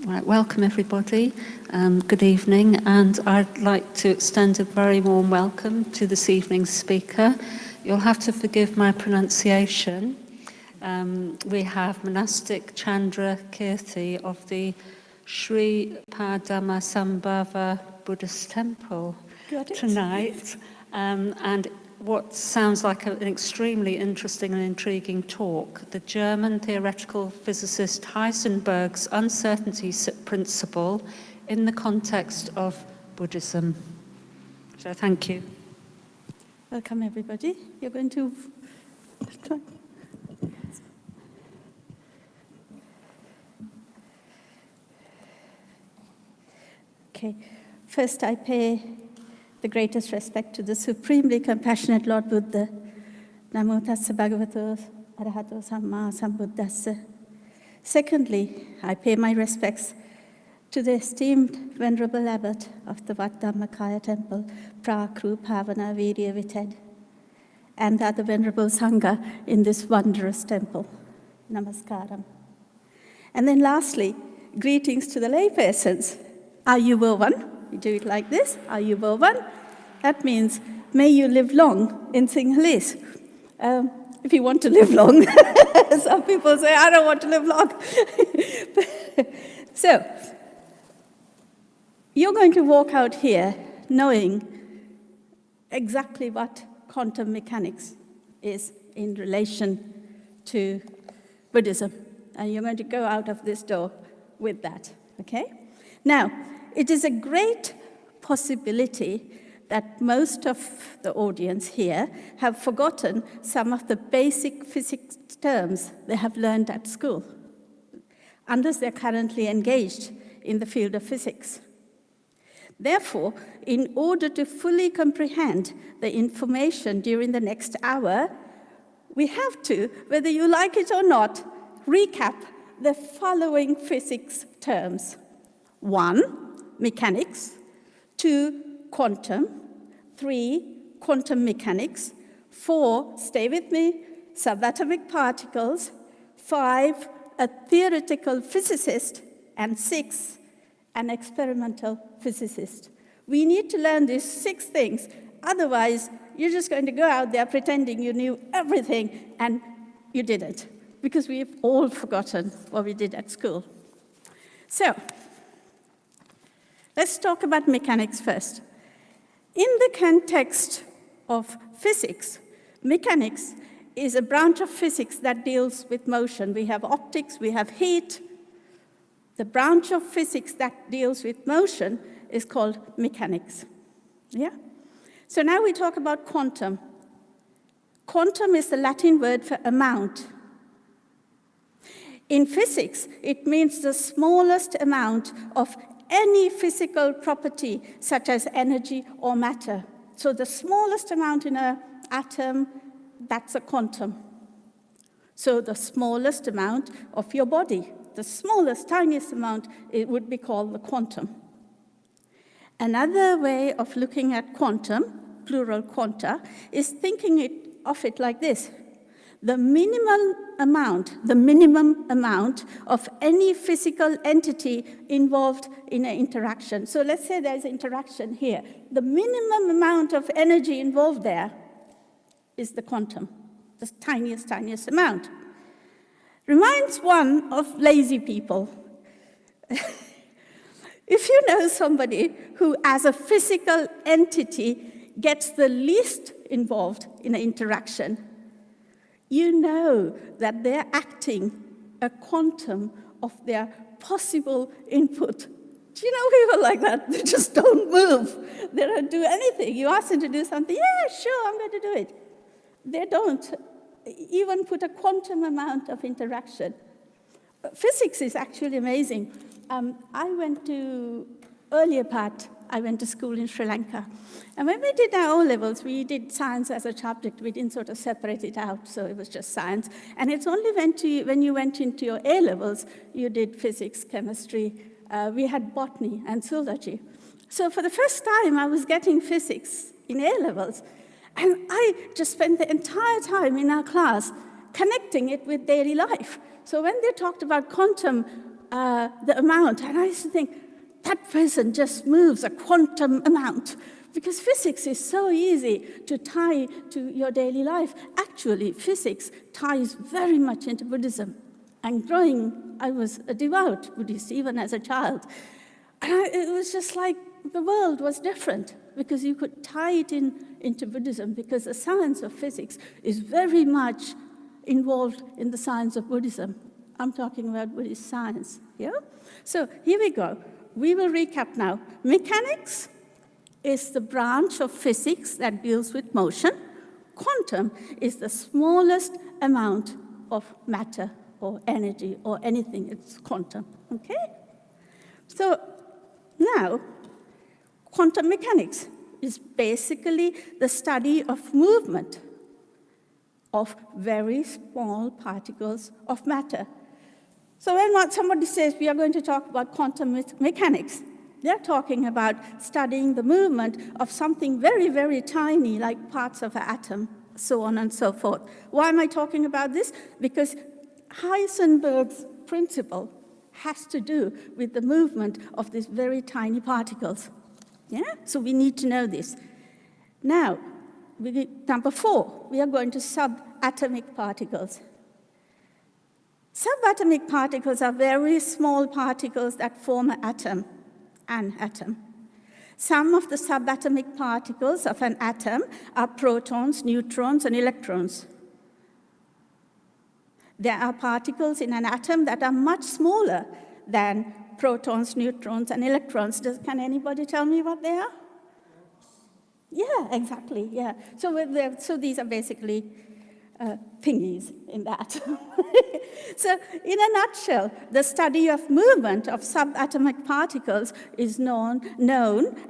Right, welcome everybody. Good evening, and I'd like to extend a very warm welcome to this evening's speaker. You'll have to forgive my pronunciation. We have Monastic Chandrakirthi of the Sri Padmasambhava Buddhist temple tonight, and what sounds like an extremely interesting and intriguing talk, the German theoretical physicist Heisenberg's uncertainty principle in the context of Buddhism. So thank you. Welcome everybody. You're going to try. Okay, first I pay the greatest respect to the supremely compassionate Lord Buddha. Namo tassa bhagavato arahato samma sambuddhassa. Secondly, I pay my respects to the esteemed Venerable Abbot of the Dhammakaya temple, Prakru Pavana Virya Vited, and other Venerable Sangha in this wondrous temple. Namaskaram. And then lastly, greetings to the laypersons. Are you one? We do it like this. Are you one? That means, may you live long in Sinhalese. If you want to live long. Some people say, I don't want to live long. So, you're going to walk out here knowing exactly what quantum mechanics is in relation to Buddhism. And you're going to go out of this door with that, okay? Now, it is a great possibility that most of the audience here have forgotten some of the basic physics terms they have learned at school, unless they're currently engaged in the field of physics. Therefore, in order to fully comprehend the information during the next hour, we have to, whether you like it or not, recap the following physics terms. 1, mechanics. 2, quantum. 3, quantum mechanics. 4, stay with me, subatomic particles. 5, a theoretical physicist. And 6, an experimental physicist. We need to learn these 6 things. Otherwise, you're just going to go out there pretending you knew everything, and you didn't, because we've all forgotten what we did at school. So, let's talk about mechanics first. In the context of physics, mechanics is a branch of physics that deals with motion. We have optics, we have heat. The branch of physics that deals with motion is called mechanics. Yeah? So now we talk about quantum. Quantum is the Latin word for amount. In physics, it means the smallest amount of any physical property, such as energy or matter. So the smallest amount in an atom, that's a quantum. So the smallest amount of your body, the smallest, tiniest amount, it would be called the quantum. Another way of looking at quantum, plural quanta, is thinking of it like this. The minimum amount of any physical entity involved in an interaction. So let's say there's interaction here. The minimum amount of energy involved there is the quantum, the tiniest amount. Reminds one of lazy people. If you know somebody who, as a physical entity, gets the least involved in an interaction, you know that they're acting a quantum of their possible input. Do you know people like that? They just don't move. They don't do anything. You ask them to do something, yeah, sure, I'm going to do it. They don't even put a quantum amount of interaction. Physics is actually amazing. I went to school in Sri Lanka. And when we did our O-levels, we did science as a subject. We didn't sort of separate it out, so it was just science. And it's only when you went into your A-levels, you did physics, chemistry. We had botany and zoology. So for the first time, I was getting physics in A-levels. And I just spent the entire time in our class connecting it with daily life. So when they talked about quantum the amount, and I used to think, that person just moves a quantum amount, because physics is so easy to tie to your daily life. Actually, physics ties very much into Buddhism. And growing, I was a devout Buddhist, even as a child. And it was just like the world was different, because you could tie it into Buddhism, because the science of physics is very much involved in the science of Buddhism. I'm talking about Buddhist science, yeah? So here we go. We will recap now. Mechanics is the branch of physics that deals with motion. Quantum is the smallest amount of matter or energy or anything. It's quantum, okay? So now, quantum mechanics is basically the study of movement of very small particles of matter. So when somebody says we are going to talk about quantum mechanics, they're talking about studying the movement of something very, very tiny, like parts of an atom, so on and so forth. Why am I talking about this? Because Heisenberg's principle has to do with the movement of these very tiny particles. Yeah? So we need to know this. Now, number 4, we are going to subatomic particles. Subatomic particles are very small particles that form an atom. Some of the subatomic particles of an atom are protons, neutrons, and electrons. There are particles in an atom that are much smaller than protons, neutrons, and electrons. Can anybody tell me what they are? Yeah, exactly, yeah. So these are basically thingies in that. So in a nutshell, the study of movement of subatomic particles is known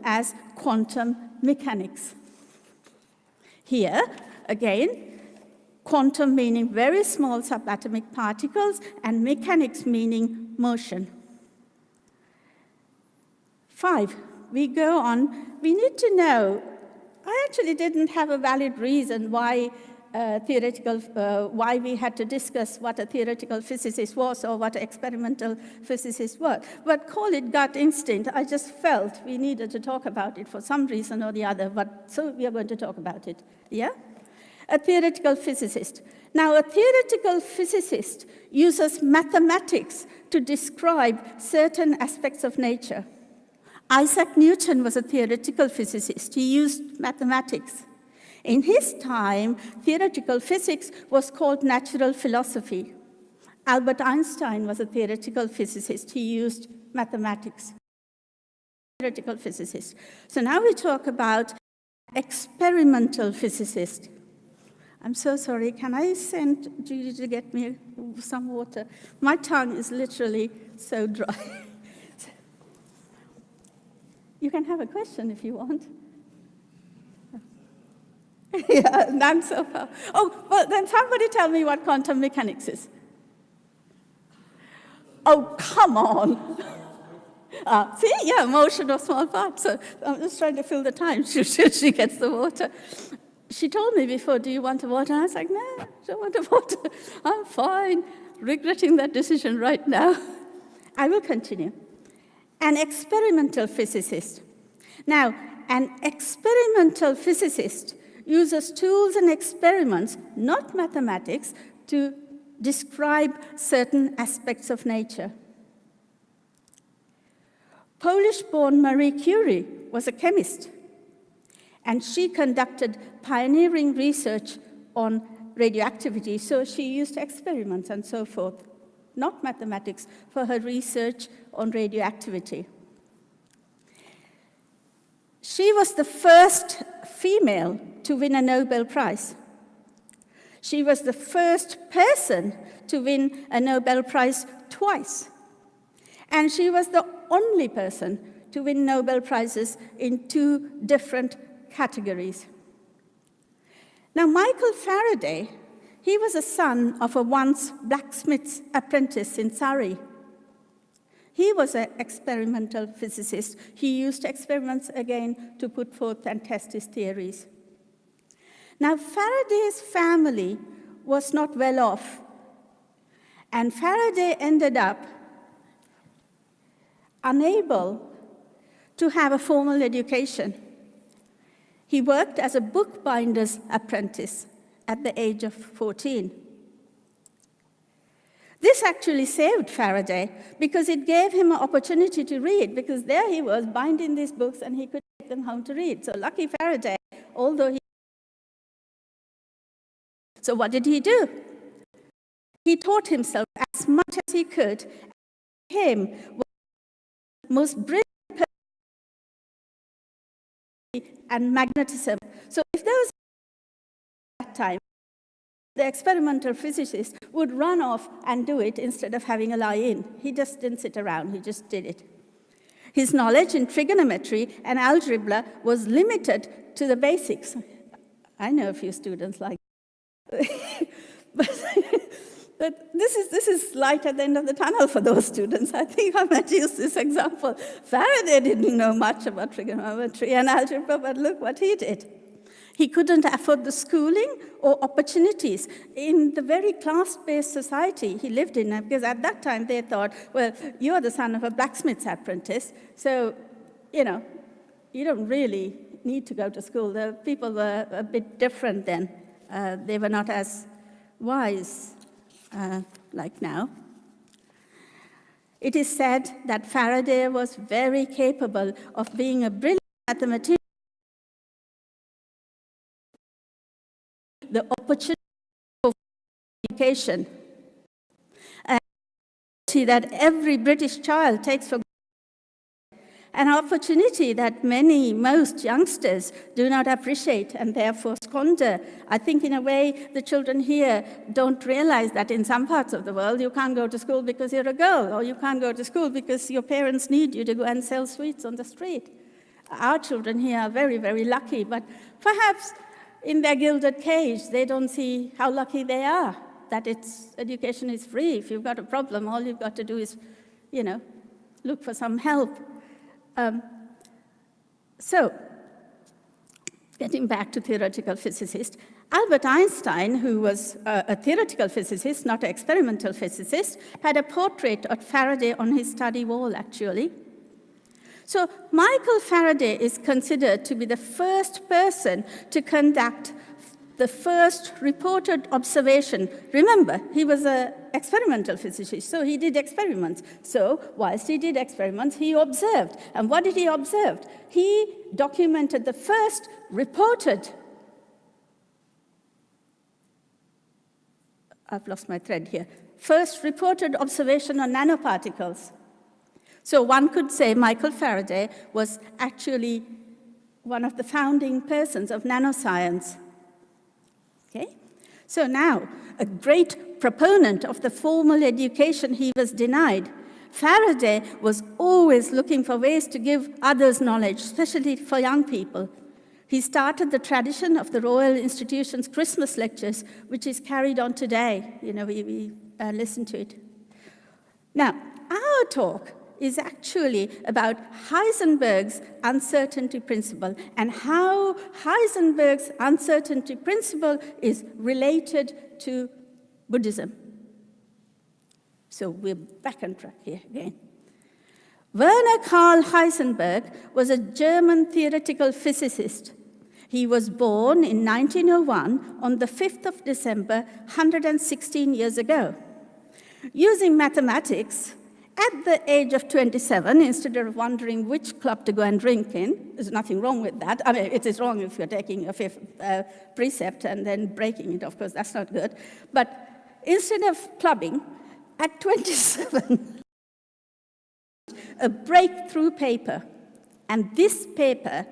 as quantum mechanics. Here, again, quantum meaning very small subatomic particles, and mechanics meaning motion. 5, we go on. We need to know, I actually didn't have a valid reason why why we had to discuss what a theoretical physicist was or what an experimental physicist was. But call it gut instinct. I just felt we needed to talk about it for some reason or the other, so we are going to talk about it, yeah? A theoretical physicist. Now, a theoretical physicist uses mathematics to describe certain aspects of nature. Isaac Newton was a theoretical physicist. He used mathematics. In his time, theoretical physics was called natural philosophy. Albert Einstein was a theoretical physicist. He used mathematics. Theoretical physicist. So now we talk about experimental physicist. I'm so sorry. Can I send Judy to get me some water? My tongue is literally so dry. You can have a question if you want. Yeah, none so far. Oh, well, then somebody tell me what quantum mechanics is. Oh, come on. See, yeah, motion of small parts. So I'm just trying to fill the time. She gets the water. She told me before, do you want a water? I was like, no, I don't want a water. I'm fine. Regretting that decision right now. I will continue. An experimental physicist. Now, an experimental physicist uses tools and experiments, not mathematics, to describe certain aspects of nature. Polish-born Marie Curie was a chemist, and she conducted pioneering research on radioactivity, so she used experiments and so forth, not mathematics, for her research on radioactivity. She was the first female to win a Nobel Prize. She was the first person to win a Nobel Prize twice. And she was the only person to win Nobel Prizes in 2 different categories. Now, Michael Faraday, he was a son of a once blacksmith's apprentice in Surrey. He was an experimental physicist. He used experiments again to put forth and test his theories. Now, Faraday's family was not well off, and Faraday ended up unable to have a formal education. He worked as a bookbinder's apprentice at the age of 14. This actually saved Faraday because it gave him an opportunity to read, because there he was binding these books and he could take them home to read. So lucky Faraday, although he... So what did he do? He taught himself as much as he could. Him was the most brilliant and magnetism. So if there was at that time, the experimental physicist would run off and do it instead of having a lie-in. He just didn't sit around, he just did it. His knowledge in trigonometry and algebra was limited to the basics. I know a few students like that. But this is light at the end of the tunnel for those students. I think I might use this example. Faraday didn't know much about trigonometry and algebra, but look what he did. He couldn't afford the schooling or opportunities in the very class-based society he lived in, because at that time they thought, well, you're the son of a blacksmith's apprentice, so, you don't really need to go to school. The people were a bit different then. They were not as wise like now. It is said that Faraday was very capable of being a brilliant mathematician. The opportunity for education, and that every British child takes for granted, an opportunity that most youngsters do not appreciate and therefore squander. I think in a way the children here don't realize that in some parts of the world you can't go to school because you're a girl, or you can't go to school because your parents need you to go and sell sweets on the street. Our children here are very, very lucky, but perhaps in their gilded cage, they don't see how lucky they are, that education is free. If you've got a problem, all you've got to do is, look for some help. So, getting back to theoretical physicist, Albert Einstein, who was a theoretical physicist, not an experimental physicist, had a portrait of Faraday on his study wall, actually. So Michael Faraday is considered to be the first person to conduct the first reported observation. Remember, he was an experimental physicist, so he did experiments. So whilst he did experiments, he observed. And what did he observe? He documented the first reported... I've lost my thread here. First reported observation on nanoparticles. So one could say Michael Faraday was actually one of the founding persons of nanoscience. Okay? So now, a great proponent of the formal education he was denied, Faraday was always looking for ways to give others knowledge, especially for young people. He started the tradition of the Royal Institution's Christmas lectures, which is carried on today. We listen to it. Now, our talk is actually about Heisenberg's uncertainty principle and how Heisenberg's uncertainty principle is related to Buddhism. So we're back on track here again. Werner Karl Heisenberg was a German theoretical physicist. He was born in 1901 on the 5th of December, 116 years ago. Using mathematics, at the age of 27, instead of wondering which club to go and drink in, there's nothing wrong with that. I mean, it is wrong if you're taking a fifth precept and then breaking it, of course, that's not good. But instead of clubbing, at 27, a breakthrough paper, and this paper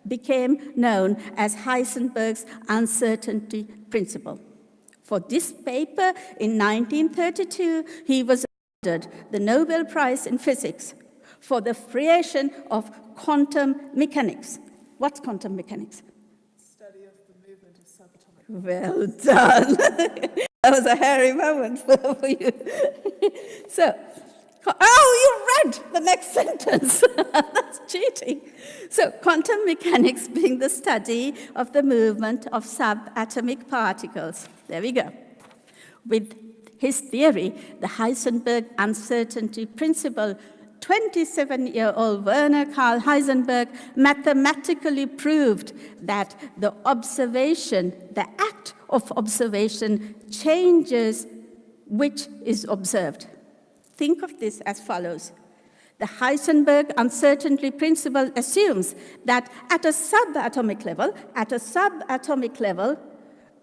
became known as Heisenberg's uncertainty principle. For this paper, in 1932, he was awarded the Nobel Prize in Physics for the creation of quantum mechanics. What's quantum mechanics? Study of the movement of subatomic. Well done. That was a hairy moment for you. So, you read the next sentence. That's cheating. So, quantum mechanics being the study of the movement of subatomic particles. There we go. With his theory, the Heisenberg uncertainty principle 27-year-old Werner Karl Heisenberg mathematically proved that the observation, the act of observation, changes which is observed. Think of this as follows. The Heisenberg uncertainty principle assumes that at a subatomic level,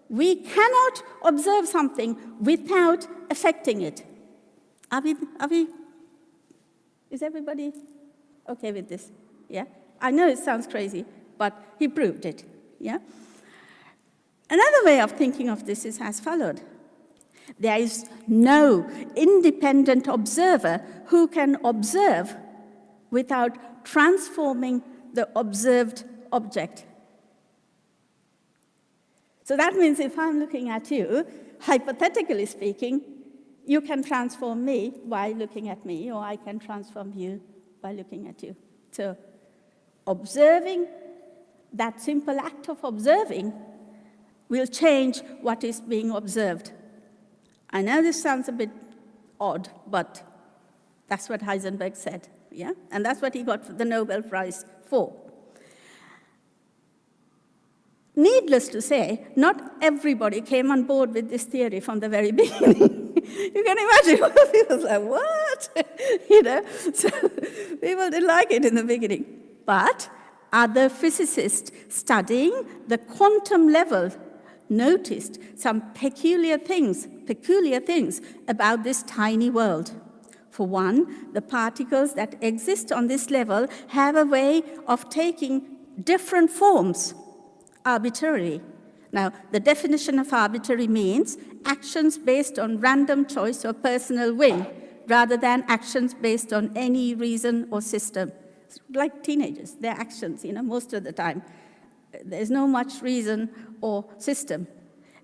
we cannot observe something without affecting it. Is everybody okay with this? Yeah? I know it sounds crazy, but he proved it. Yeah? Another way of thinking of this is as followed. There is no independent observer who can observe without transforming the observed object. So that means if I'm looking at you, hypothetically speaking, you can transform me by looking at me, or I can transform you by looking at you. So observing, that simple act of observing, will change what is being observed. I know this sounds a bit odd, but that's what Heisenberg said, yeah? And that's what he got the Nobel Prize for. Needless to say, not everybody came on board with this theory from the very beginning. You can imagine, people was like, what? You know, so people didn't like it in the beginning. But other physicists studying the quantum level noticed some peculiar things about this tiny world. For one, the particles that exist on this level have a way of taking different forms arbitrarily. Now, the definition of arbitrary means actions based on random choice or personal will, rather than actions based on any reason or system. It's like teenagers, their actions, most of the time. There's no much reason or system.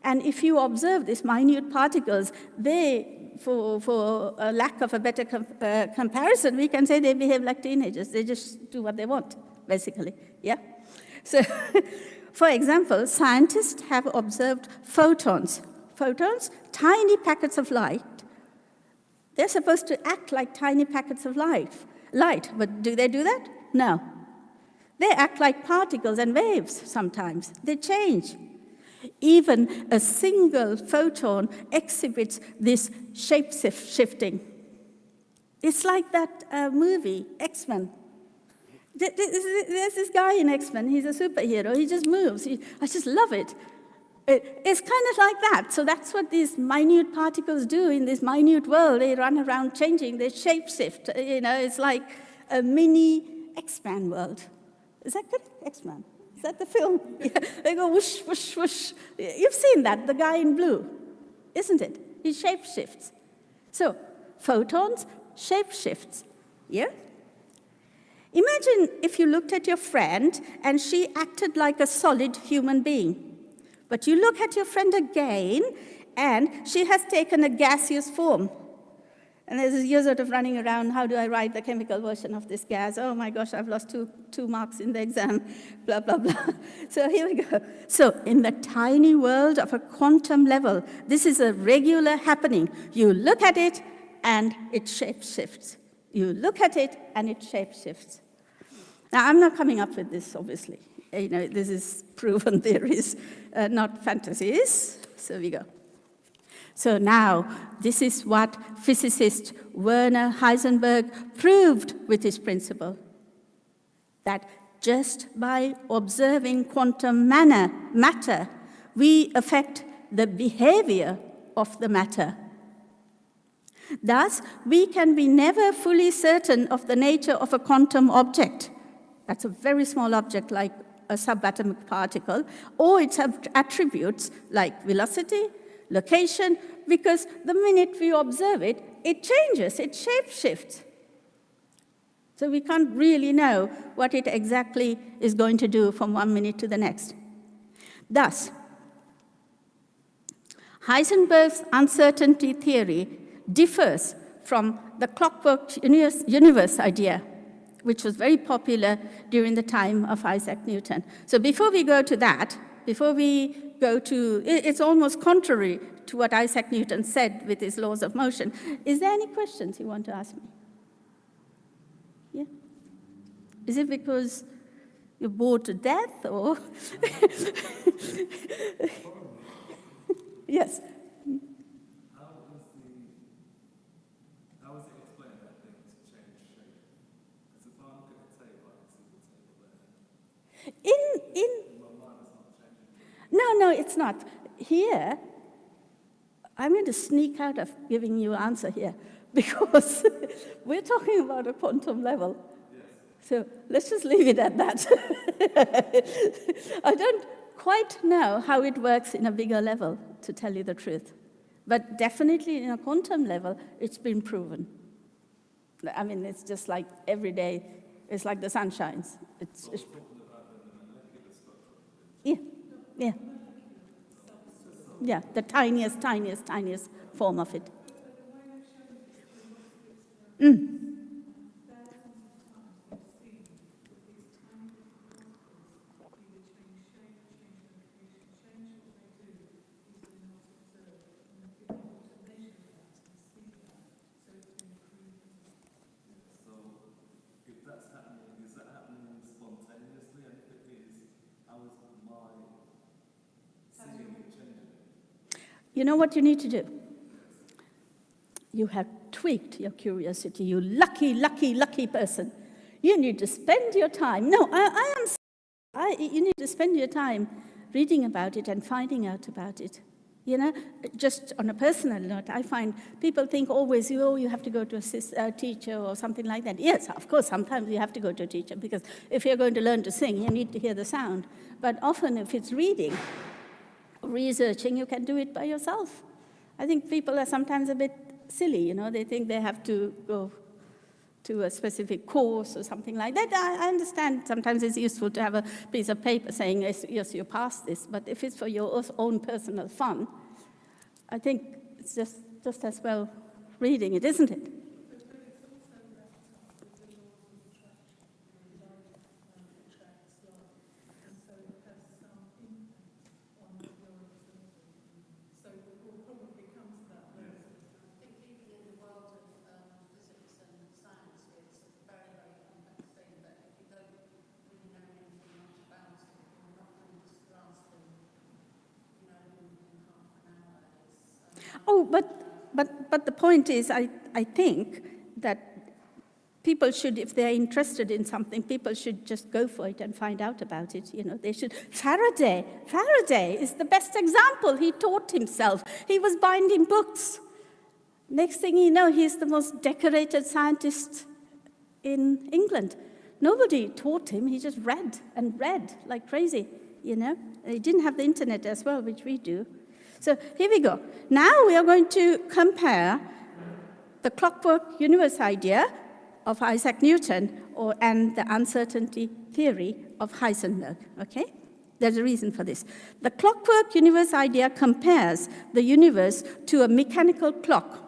And if you observe these minute particles, they, for a lack of a better comparison, we can say they behave like teenagers. They just do what they want, basically, yeah? So, for example, scientists have observed photons. Photons, tiny packets of light. They're supposed to act like tiny packets of light, but do they do that? No. They act like particles and waves sometimes. They change. Even a single photon exhibits this shape-shifting. It's like that movie, X-Men. There's this guy in X-Men, he's a superhero, he just moves. I just love it. It's kind of like that. So that's what these minute particles do in this minute world. They run around changing, they shape-shift. It's like a mini X-Men world. Is that good? X-Men. Is that the film? Yeah. They go whoosh, whoosh, whoosh. You've seen that, the guy in blue, isn't it? He shape-shifts. So, photons, shape-shifts. Yeah? Imagine if you looked at your friend and she acted like a solid human being. But you look at your friend again and she has taken a gaseous form. And you're sort of running around, how do I write the chemical version of this gas? Oh my gosh, I've lost two marks in the exam, blah, blah, blah. So here we go. So in the tiny world of a quantum level, this is a regular happening. You look at it and it shape-shifts. You look at it and it shape-shifts. Now, I'm not coming up with this, obviously. This is proven theories, not fantasies. So we go. So now, this is what physicist Werner Heisenberg proved with his principle, that just by observing quantum matter, we affect the behavior of the matter. Thus, we can be never fully certain of the nature of a quantum object. That's a very small object like a subatomic particle, or its attributes like velocity, location, because the minute we observe it, it changes, it shape-shifts. So we can't really know what it exactly is going to do from one minute to the next. Thus, Heisenberg's uncertainty theory differs from the clockwork universe idea, which was very popular during the time of Isaac Newton. So before we go to that, it's almost contrary to what Isaac Newton said with his laws of motion. Is there any questions you want to ask me? Is it because you're bored to death, or? Yes. How is it explained that things change shape? Because if I look at the table, I can see the table there. My mind is not changing. No, it's not. Here, I'm going to sneak out of giving you an answer here, because we're talking about a quantum level. Yes. So let's just leave it at that. I don't quite know how it works in a bigger level, to tell you the truth. But definitely in a quantum level, it's been proven. I mean, it's just like every day, it's like the sun shines. It's yeah. Yeah, the tiniest form of it. So if that's happening, is that happening spontaneously? And if it is, how is my seeing it changing? You know what you need to do? You have tweaked your curiosity, you lucky person. You need to spend your time. No, you need to spend your time reading about it and finding out about it. You know, just on a personal note, I find people think always, you have to go to a teacher or something like that. Yes, of course, sometimes you have to go to a teacher, because if you're going to learn to sing, you need to hear the sound. But often if it's reading, researching, you can do it by yourself. I think people are sometimes a bit silly, they think they have to go to a specific course or something like that. I understand sometimes it's useful to have a piece of paper saying, yes, you passed this, but if it's for your own personal fun, I think it's just as well reading it, isn't it? Oh, but the point is, I think that people should, if they're interested in something, people should just go for it and find out about it. They should. Faraday is the best example. He taught himself. He was binding books. Next thing you know, he's the most decorated scientist in England. Nobody taught him. He just read and read like crazy. He didn't have the internet as well, which we do. So here we go. Now we are going to compare the clockwork universe idea of Isaac Newton and the uncertainty theory of Heisenberg, okay? There's a reason for this. The clockwork universe idea compares the universe to a mechanical clock.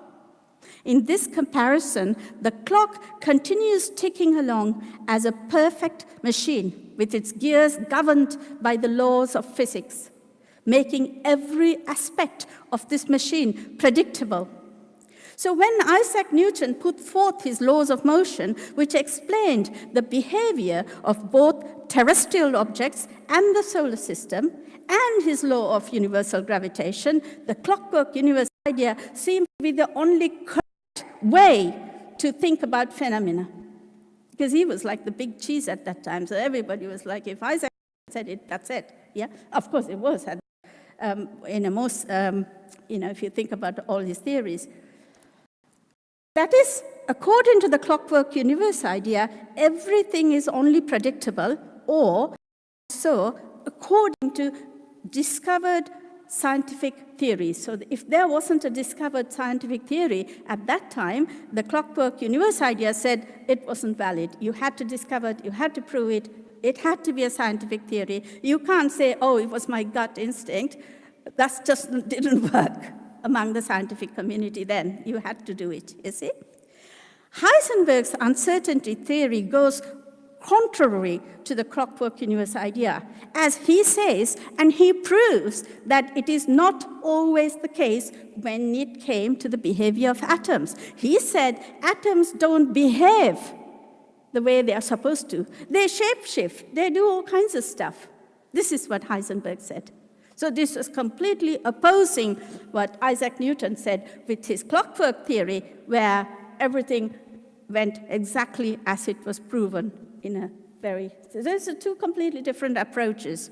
In this comparison, the clock continues ticking along as a perfect machine with its gears governed by the laws of physics, making every aspect of this machine predictable. So when Isaac Newton put forth his laws of motion, which explained the behavior of both terrestrial objects and the solar system, and his law of universal gravitation, the clockwork universe idea seemed to be the only correct way to think about phenomena. Because he was like the big cheese at that time, so everybody was like, if Isaac said it, that's it. Yeah, of course it was. In a most, if you think about all his theories. That is, according to the clockwork universe idea, everything is only predictable, or so according to discovered scientific theories. So if there wasn't a discovered scientific theory at that time, the clockwork universe idea said it wasn't valid. You had to discover it, you had to prove it, it had to be a scientific theory. You can't say, oh, it was my gut instinct. That just didn't work among the scientific community then. You had to do it, you see? Heisenberg's uncertainty theory goes contrary to the clockwork universe idea, as he says, and he proves that it is not always the case when it came to the behavior of atoms. He said atoms don't behave the way they are supposed to. They shape-shift. They do all kinds of stuff. This is what Heisenberg said. So this was completely opposing what Isaac Newton said with his clockwork theory, where everything went exactly as it was proven in a very... So those are two completely different approaches.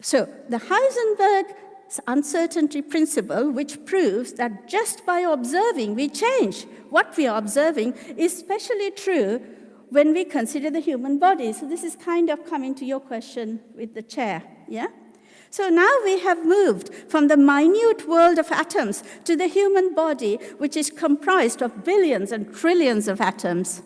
So the Heisenberg's uncertainty principle, which proves that just by observing, we change. What we are observing is especially true when we consider the human body. So this is kind of coming to your question with the chair, yeah? So now we have moved from the minute world of atoms to the human body, which is comprised of billions and trillions of atoms.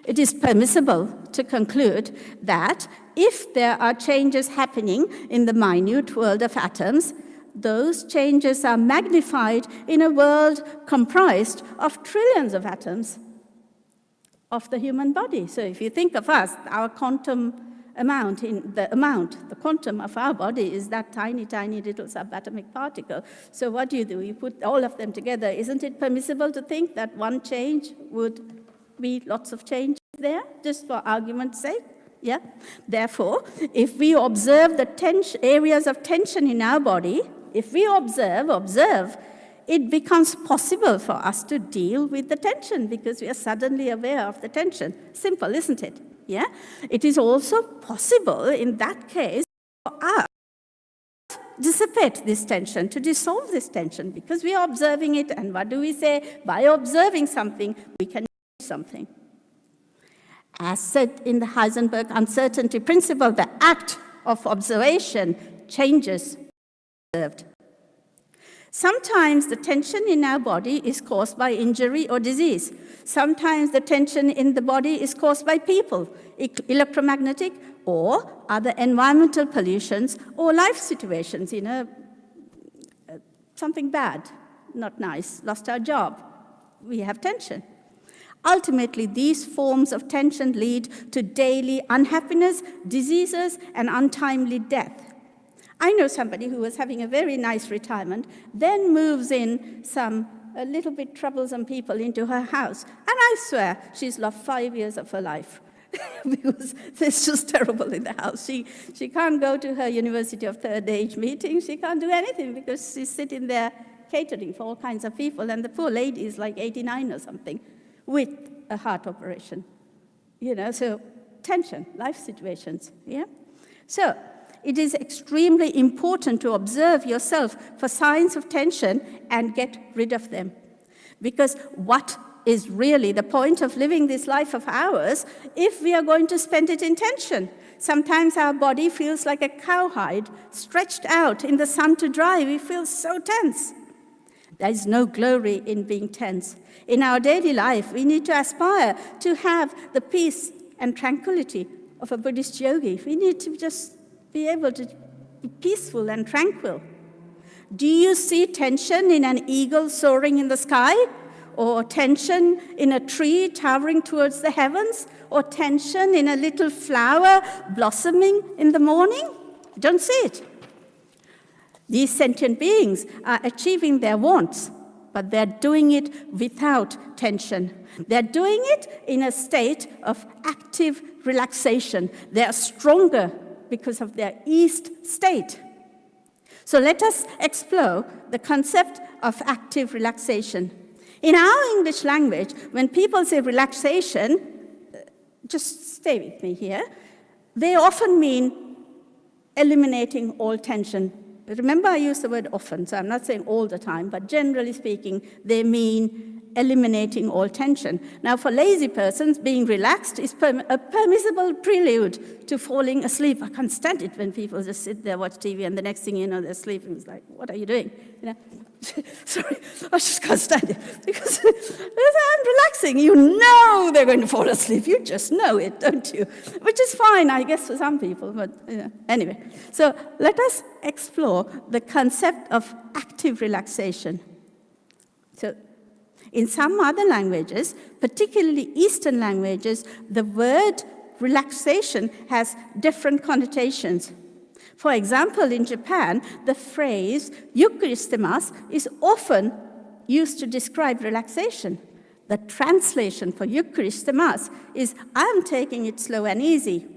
It is permissible to conclude that if there are changes happening in the minute world of atoms, those changes are magnified in a world comprised of trillions of atoms of the human body. So if you think of us, our quantum amount, the quantum of our body is that tiny, tiny little subatomic particle. So what do? You put all of them together. Isn't it permissible to think that one change would be lots of change there, just for argument's sake? Yeah. Therefore, if we observe the areas of tension in our body, if we observe, it becomes possible for us to deal with the tension because we are suddenly aware of the tension. Simple, isn't it? Yeah? It is also possible in that case for us to dissipate this tension, to dissolve this tension, because we are observing it, and what do we say? By observing something, we can do something. As said in the Heisenberg uncertainty principle, the act of observation changes observed. Sometimes the tension in our body is caused by injury or disease. Sometimes the tension in the body is caused by people, electromagnetic or other environmental pollutions or life situations, something bad, not nice, lost our job. We have tension. Ultimately, these forms of tension lead to daily unhappiness, diseases, and untimely death. I know somebody who was having a very nice retirement, then moves in some a little bit troublesome people into her house. And I swear she's lost 5 years of her life because it's just terrible in the house. She can't go to her University of Third Age meeting. She can't do anything because she's sitting there catering for all kinds of people. And the poor lady is like 89 or something with a heart operation. So tension, life situations, yeah? So it is extremely important to observe yourself for signs of tension and get rid of them. Because what is really the point of living this life of ours if we are going to spend it in tension? Sometimes our body feels like a cowhide stretched out in the sun to dry. We feel so tense. There is no glory in being tense. In our daily life, we need to aspire to have the peace and tranquility of a Buddhist yogi. We need to just be able to be peaceful and tranquil. Do you see tension in an eagle soaring in the sky? Or tension in a tree towering towards the heavens? Or tension in a little flower blossoming in the morning? Don't see it. These sentient beings are achieving their wants, but they're doing it without tension. They're doing it in a state of active relaxation. They're stronger because of their eased state. So let us explore the concept of active relaxation. In our English language, when people say relaxation, just stay with me here, they often mean eliminating all tension. Remember, I use the word often, so I'm not saying all the time, but generally speaking, they mean eliminating all tension. Now, for lazy persons, being relaxed is a permissible prelude to falling asleep. I can't stand it when people just sit there, watch TV, and the next thing you know, they're sleeping. It's like, what are you doing? Sorry, I just can't stand it. Because I'm relaxing. You know they're going to fall asleep. You just know it, don't you? Which is fine, I guess, for some people. But anyway, so let us explore the concept of active relaxation. So in some other languages, particularly Eastern languages, the word relaxation has different connotations. For example, in Japan, the phrase yukkuristemas is often used to describe relaxation. The translation for yukristamas is, I'm taking it slow and easy.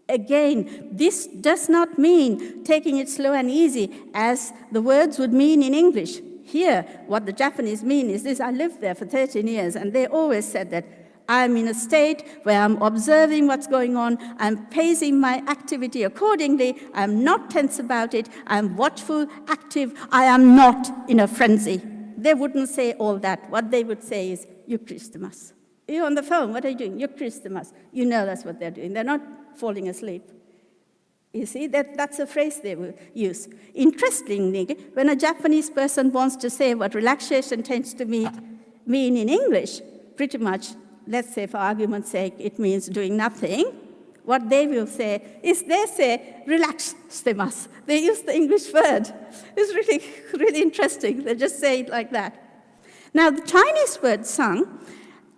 Again, this does not mean taking it slow and easy as the words would mean in English. Here, what the Japanese mean is this. I lived there for 13 years, and they always said that I'm in a state where I'm observing what's going on, I'm pacing my activity accordingly, I'm not tense about it, I'm watchful, active, I am not in a frenzy. They wouldn't say all that. What they would say is, yukristamas. You're on the phone, what are you doing? Yukristamas. You know that's what they're doing. They're not falling asleep. You see, that's a phrase they will use. Interestingly, when a Japanese person wants to say what relaxation tends to mean in English, pretty much, let's say for argument's sake, it means doing nothing. What they will say is they say, relax, stemas. They use the English word. It's really, really interesting. They just say it like that. Now, the Chinese word sang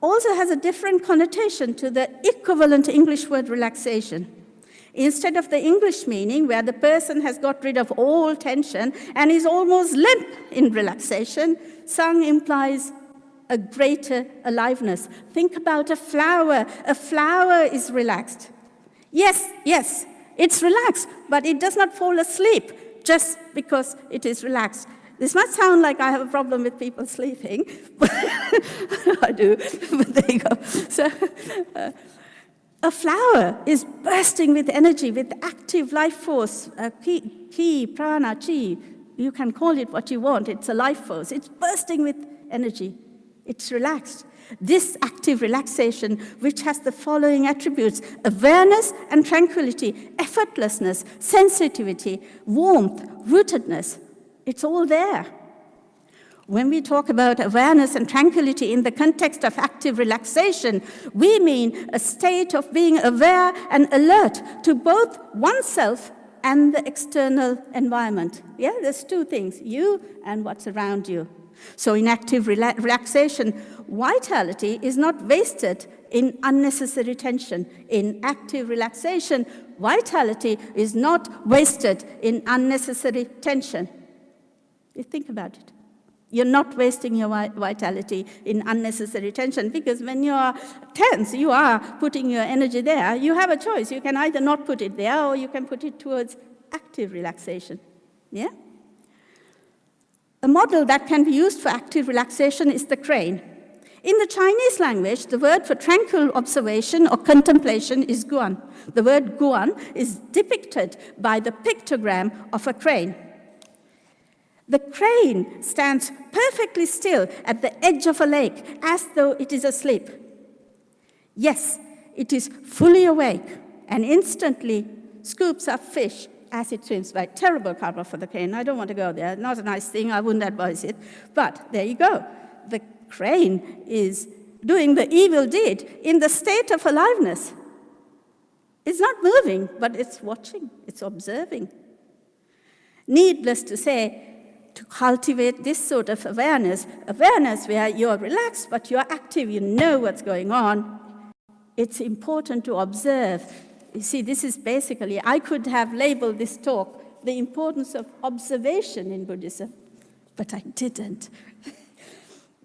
also has a different connotation to the equivalent English word relaxation. Instead of the English meaning, where the person has got rid of all tension and is almost limp in relaxation, sang implies a greater aliveness. Think about a flower. A flower is relaxed. Yes, it's relaxed, but it does not fall asleep just because it is relaxed. This might sound like I have a problem with people sleeping, but I do, but there you go. So, a flower is bursting with energy, with active life force, ki, prana, chi. You can call it what you want. It's a life force. It's bursting with energy. It's relaxed. This active relaxation, which has the following attributes: awareness and tranquility, effortlessness, sensitivity, warmth, rootedness. It's all there. When we talk about awareness and tranquility in the context of active relaxation, we mean a state of being aware and alert to both oneself and the external environment. Yeah, there's two things, you and what's around you. So in active relaxation, vitality is not wasted in unnecessary tension. In active relaxation, vitality is not wasted in unnecessary tension. You think about it. You're not wasting your vitality in unnecessary tension, because when you are tense, you are putting your energy there. You have a choice. You can either not put it there, or you can put it towards active relaxation. Yeah? A model that can be used for active relaxation is the crane. In the Chinese language, the word for tranquil observation or contemplation is guan. The word guan is depicted by the pictogram of a crane. The crane stands perfectly still at the edge of a lake, as though it is asleep. Yes, it is fully awake and instantly scoops up fish as it swims by. Terrible cover for the crane. I don't want to go there. Not a nice thing. I wouldn't advise it. But there you go. The crane is doing the evil deed in the state of aliveness. It's not moving, but it's watching. It's observing. Needless to say, to cultivate this sort of awareness where you're relaxed but you're active, you know what's going on, it's important to observe. You see, this is basically, I could have labeled this talk the importance of observation in Buddhism, but I didn't.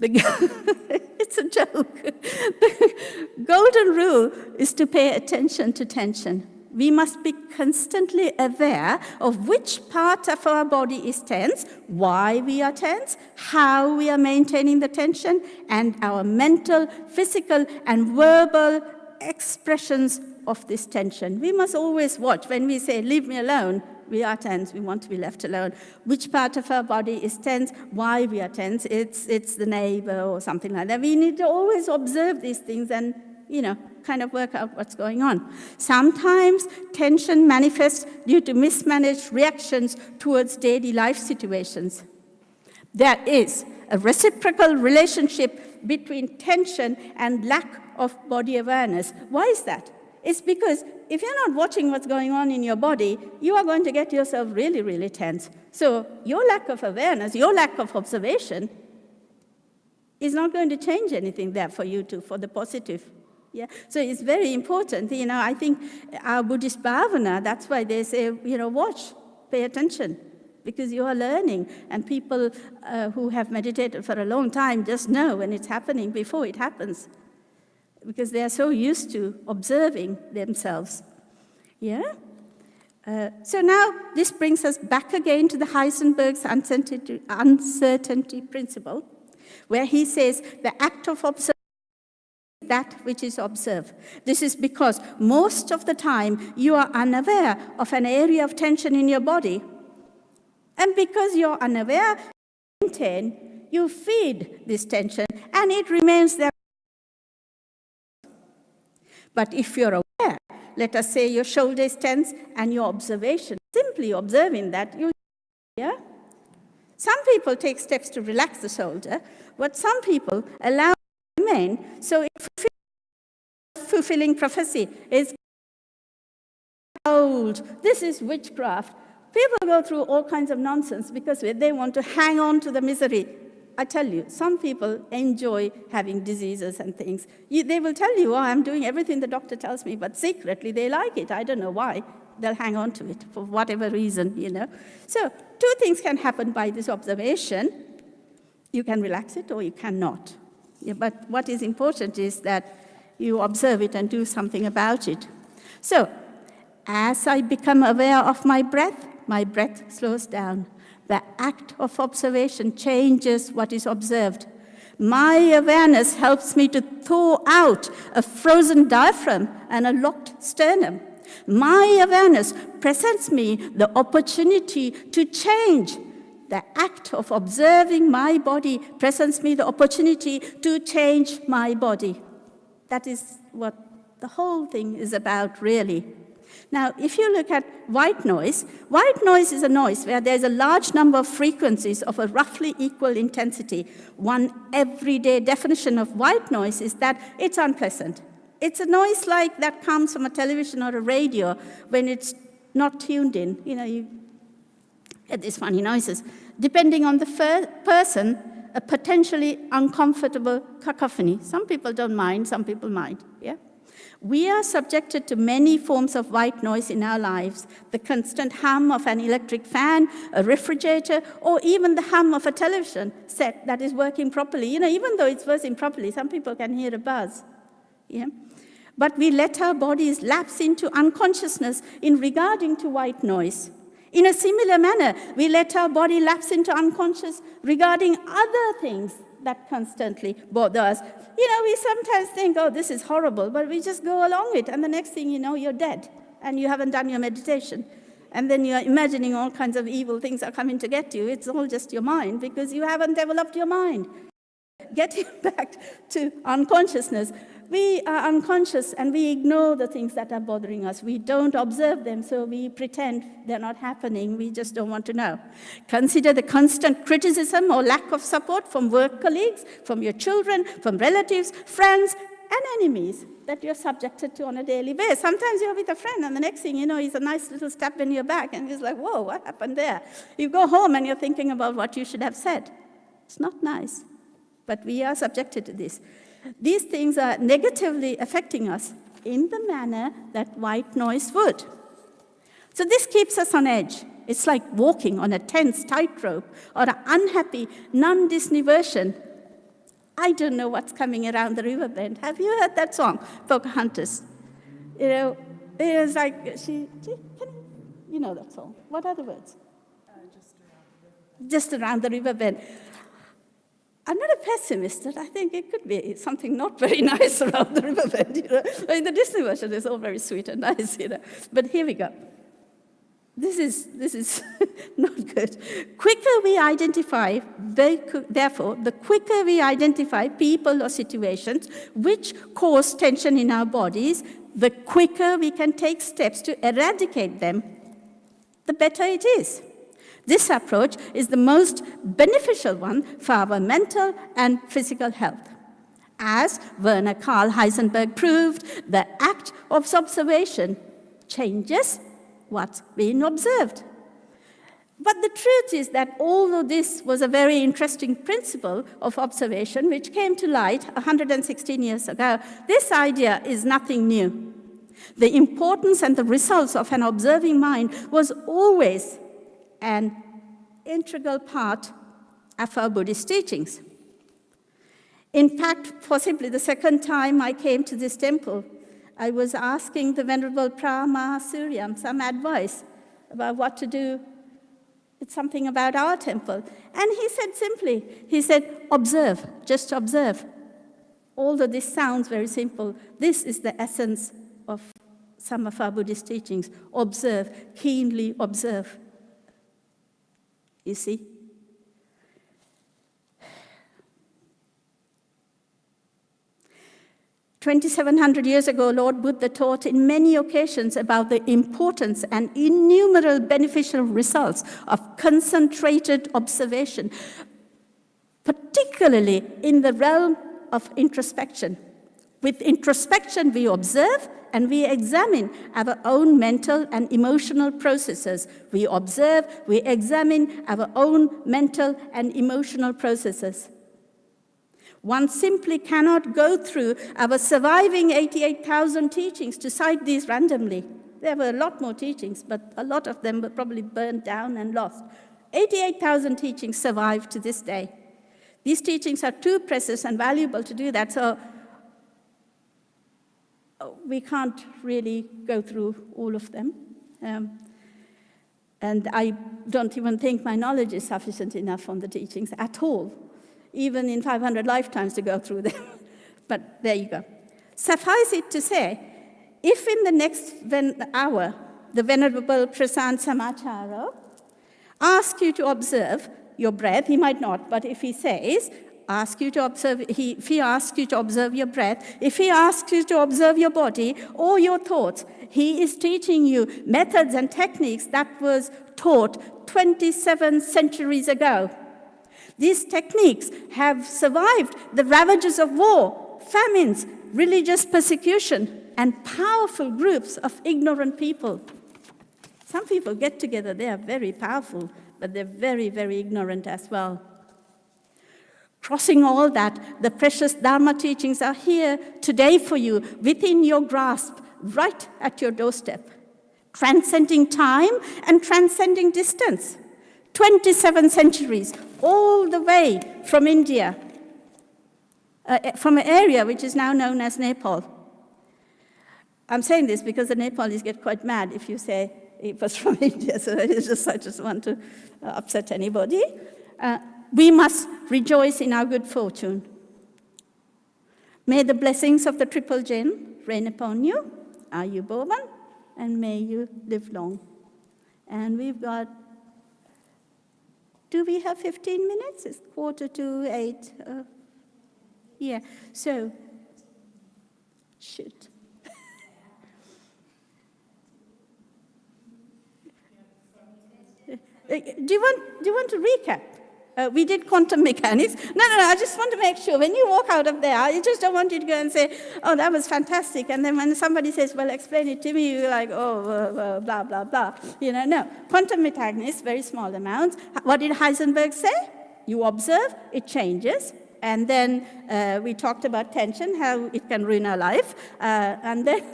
It's a joke. The golden rule is to pay attention to tension. We must be constantly aware of which part of our body is tense, why we are tense, how we are maintaining the tension, and our mental, physical, and verbal expressions of this tension. We must always watch. When we say, leave me alone, we are tense, we want to be left alone. Which part of our body is tense, why we are tense, it's the neighbor or something like that. We need to always observe these things and, kind of work out what's going on. Sometimes tension manifests due to mismanaged reactions towards daily life situations. There is a reciprocal relationship between tension and lack of body awareness. Why is that? It's because if you're not watching what's going on in your body, you are going to get yourself really, really tense. So your lack of awareness, your lack of observation is not going to change anything there for you for the positive. Yeah, so it's very important. I think our Buddhist bhavana, that's why they say, watch, pay attention. because you are learning. And people who have meditated for a long time just know when it's happening before it happens, because they are so used to observing themselves. Yeah? So now this brings us back again to the Heisenberg's uncertainty principle, where he says the act of observation is that which is observed. This is because most of the time you are unaware of an area of tension in your body. And because you're unaware, you feed this tension and it remains there. But if you're aware, let us say your shoulder is tense and your observation, simply observing that, yeah? Some people take steps to relax the shoulder, but some people allow it to remain. So if fulfilling prophecy is old, this is witchcraft. People go through all kinds of nonsense because they want to hang on to the misery. I tell you, some people enjoy having diseases and things. They will tell you, oh, I'm doing everything the doctor tells me, but secretly they like it. I don't know why. They'll hang on to it for whatever reason, you know. So 2 things can happen by this observation. You can relax it or you cannot. Yeah, but what is important is that you observe it and do something about it. So as I become aware of my breath slows down. The act of observation changes what is observed. My awareness helps me to thaw out a frozen diaphragm and a locked sternum. My awareness presents me the opportunity to change. The act of observing my body presents me the opportunity to change my body. That is what the whole thing is about, really. Now, if you look at white noise is a noise where there's a large number of frequencies of a roughly equal intensity. One everyday definition of white noise is that it's unpleasant. It's a noise like that comes from a television or a radio when it's not tuned in. You know, you get these funny noises. Depending on the person, a potentially uncomfortable cacophony. Some people don't mind, some people mind, yeah? We are subjected to many forms of white noise in our lives. The constant hum of an electric fan, a refrigerator, or even the hum of a television set that is working properly. You know, even though it's working properly, some people can hear a buzz. Yeah? But we let our bodies lapse into unconsciousness in regarding to white noise. In a similar manner, we let our body lapse into unconscious regarding other things that constantly bother us. You know, we sometimes think, oh, this is horrible, but we just go along it, and the next thing you know, you're dead, and you haven't done your meditation. And then you're imagining all kinds of evil things are coming to get you. It's all just your mind, because you haven't developed your mind. Getting back to unconsciousness, we are unconscious and we ignore the things that are bothering us. We don't observe them, so we pretend they're not happening. We just don't want to know. Consider the constant criticism or lack of support from work colleagues, from your children, from relatives, friends, and enemies that you're subjected to on a daily basis. Sometimes you're with a friend, and the next thing you know, he's a nice little stab in your back, and he's like, whoa, what happened there? You go home and you're thinking about what you should have said. It's not nice, but we are subjected to this. These things are negatively affecting us in the manner that white noise would. So this keeps us on edge. It's like walking on a tense tightrope or an unhappy non-Disney version. I don't know what's coming around the river bend. Have you heard that song, Pocahontas? You know, it was like, you know that song. What are the words? Just around the river bend. I'm not a pessimist, but I think it could be something not very nice around the riverbed. You know? In the Disney version, it's all very sweet and nice, you know. But here we go. This is not good. Therefore, the quicker we identify people or situations which cause tension in our bodies, the quicker we can take steps to eradicate them, the better it is. This approach is the most beneficial one for our mental and physical health. As Werner Karl Heisenberg proved, the act of observation changes what's being observed. But the truth is that although this was a very interesting principle of observation, which came to light 116 years ago, this idea is nothing new. The importance and the results of an observing mind was always and integral part of our Buddhist teachings. In fact, possibly the second time I came to this temple, I was asking the Venerable Prama Suryam some advice about what to do with something about our temple. And he said simply, he said, observe, just observe. Although this sounds very simple, this is the essence of some of our Buddhist teachings. Observe, keenly observe. You see? 2,700 years ago, Lord Buddha taught in many occasions about the importance and innumerable beneficial results of concentrated observation, particularly in the realm of introspection. With introspection, we observe and we examine our own mental and emotional processes. We observe, we examine our own mental and emotional processes. One simply cannot go through our surviving 88,000 teachings to cite these randomly. There were a lot more teachings, but a lot of them were probably burned down and lost. 88,000 teachings survive to this day. These teachings are too precious and valuable to do that, so we can't really go through all of them. And I don't even think my knowledge is sufficient enough on the teachings at all, even in 500 lifetimes to go through them. But there you go. Suffice it to say, if in the next hour, the Venerable Prasant Samacharo asks you to observe your breath, he might not, but if he says, if he asks you to observe your breath, if he asks you to observe your body or your thoughts, he is teaching you methods and techniques that was taught 27 centuries ago. These techniques have survived the ravages of war, famines, religious persecution, and powerful groups of ignorant people. Some people get together, they are very powerful, but they're very, very ignorant as well. Crossing all that, the precious Dharma teachings are here today for you, within your grasp, right at your doorstep, transcending time and transcending distance. 27 centuries, all the way from India, from an area which is now known as Nepal. I'm saying this because the Nepalis get quite mad if you say it was from India, so I just want to upset anybody. We must rejoice in our good fortune. May the blessings of the Triple Gem rain upon you, Ayubovan, and may you live long. And we've got, do we have 15 minutes? It's 7:45. Yeah, so, shoot. Do you want to recap? We did quantum mechanics. No, I just want to make sure when you walk out of there, I just don't want you to go and say, oh, that was fantastic. And then when somebody says, well, explain it to me, you're like, oh, blah, blah, blah. No. Quantum mechanics, very small amounts. What did Heisenberg say? You observe, it changes. And then we talked about tension, how it can ruin our life. And then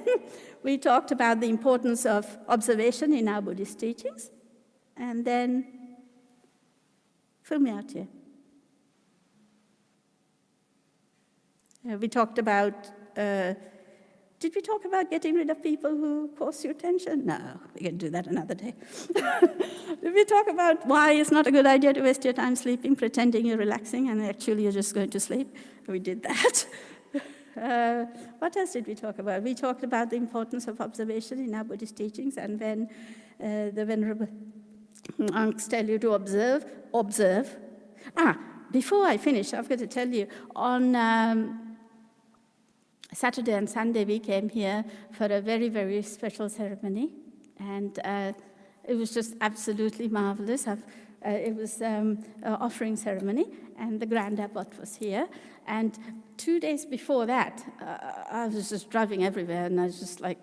we talked about the importance of observation in our Buddhist teachings. And then, fill me out here. We talked about, did we talk about getting rid of people who cause you tension? No, we can do that another day. Did we talk about why it's not a good idea to waste your time sleeping, pretending you're relaxing, and actually you're just going to sleep? We did that. What else did we talk about? We talked about the importance of observation in our Buddhist teachings, and when the Venerable monks tell you to observe. Before I finish, I've got to tell you, on Saturday and Sunday we came here for a very, very special ceremony, and it was just absolutely marvelous. It was an offering ceremony, and the Grand Abbot was here, and 2 days before that, I was just driving everywhere, and I was just like,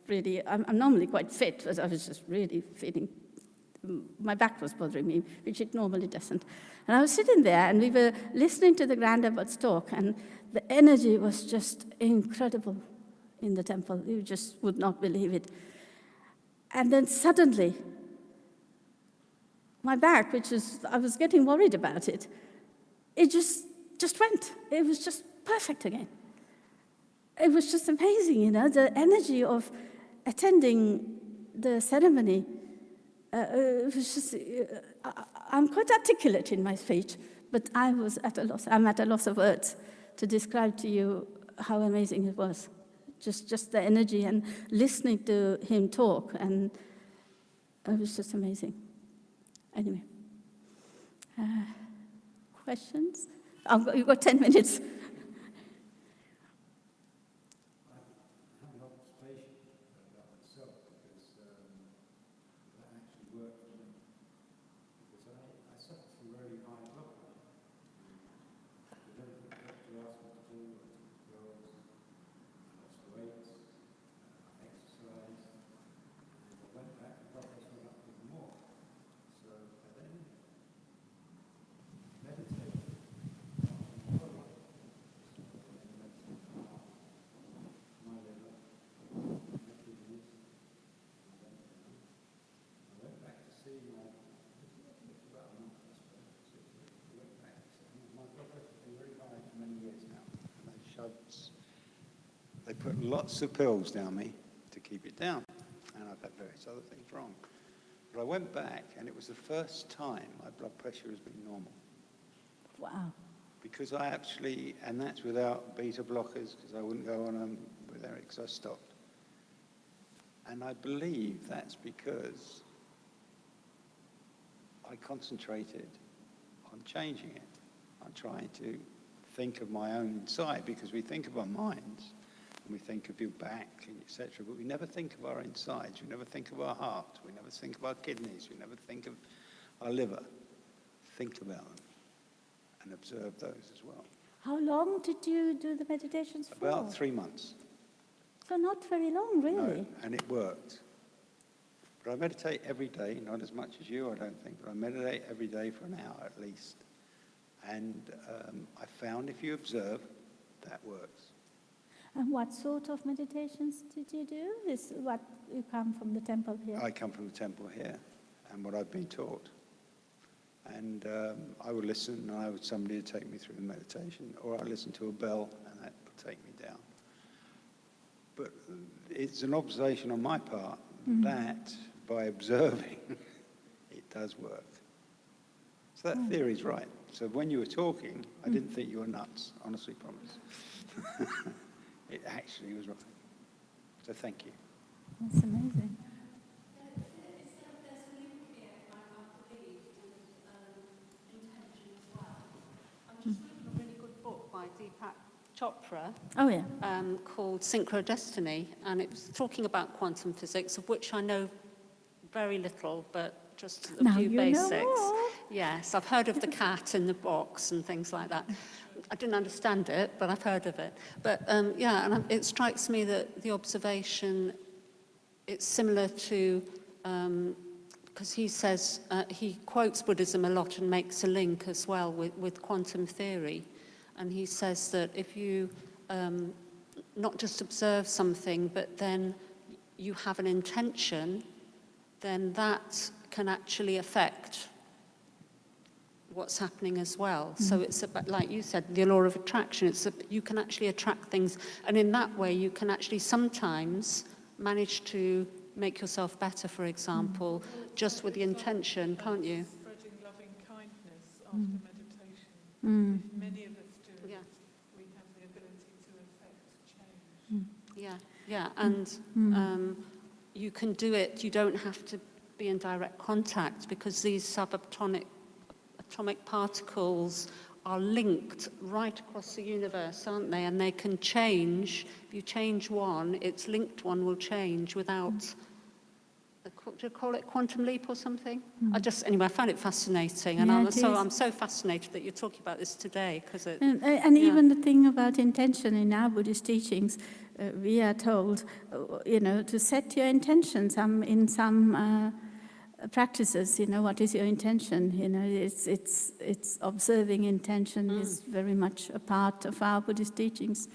I'm normally quite fit, but I was just really feeling, my back was bothering me, which it normally doesn't. And I was sitting there, and we were listening to the Grand Abbot's talk, and the energy was just incredible in the temple. You just would not believe it. And then suddenly, my back, I was getting worried about it, it just went. It was just perfect again. It was just amazing, the energy of attending the ceremony. It was just, I'm quite articulate in my speech, but I'm at a loss of words to describe to you how amazing it was. Just the energy and listening to him talk, and it was just amazing. Anyway, questions? You've got 10 minutes. They put lots of pills down me to keep it down, and I've had various other things wrong. But I went back, and it was the first time my blood pressure has been normal. Wow. Because I actually, and that's without beta blockers, because I wouldn't go on them with Eric, because I stopped. And I believe that's because I concentrated on changing it, on trying to think of my own inside, because we think of our minds, and we think of your back, etc., but we never think of our insides, we never think of our heart, we never think of our kidneys, we never think of our liver. Think about them and observe those as well. How long did you do the meditations for? About 3 months. So not very long, really. No, and it worked. But I meditate every day, not as much as you, I don't think, but I meditate every day for an hour at least. And I found if you observe, that works. And what sort of meditations did you do? Is what you come from the temple here? I come from the temple here, and what I've been taught. And I would listen, and I would somebody to take me through the meditation, or I listen to a bell, and that would take me down. But it's an observation on my part that by observing, it does work. So that theory is right. So when you were talking, I didn't think you were nuts, honestly promise. It actually was right. So thank you. That's amazing. I'm just reading a really good book by Deepak Chopra Oh, yeah. called Synchrodestiny, and it's talking about quantum physics, of which I know very little, but just a Now few you know basics. more. Yes, I've heard of the cat in the box and things like that. I didn't understand it, but I've heard of it. But yeah, and it strikes me that the observation, it's similar to, because he says, he quotes Buddhism a lot and makes a link as well with quantum theory. And he says that if you not just observe something, but then you have an intention, then that can actually affect what's happening as well. So it's about, like you said, the law of attraction. You can actually attract things, and in that way you can actually sometimes manage to make yourself better, for example, just with the intention, can't you? Spreading loving kindness after meditation. Many of us do. Yeah. We have the ability to affect change. Yeah, and you can do it. You don't have to be in direct contact, because these subatomic particles are linked right across the universe, aren't they? And they can change. If you change one, its linked one will change without, do you call it quantum leap or something? Anyway, I found it fascinating, and Yeah, I'm so fascinated that you're talking about this today, because it. And even the thing about intention in our Buddhist teachings, we are told, to set your intentions. In some practices, what is your intention? It's observing intention is very much a part of our Buddhist teachings,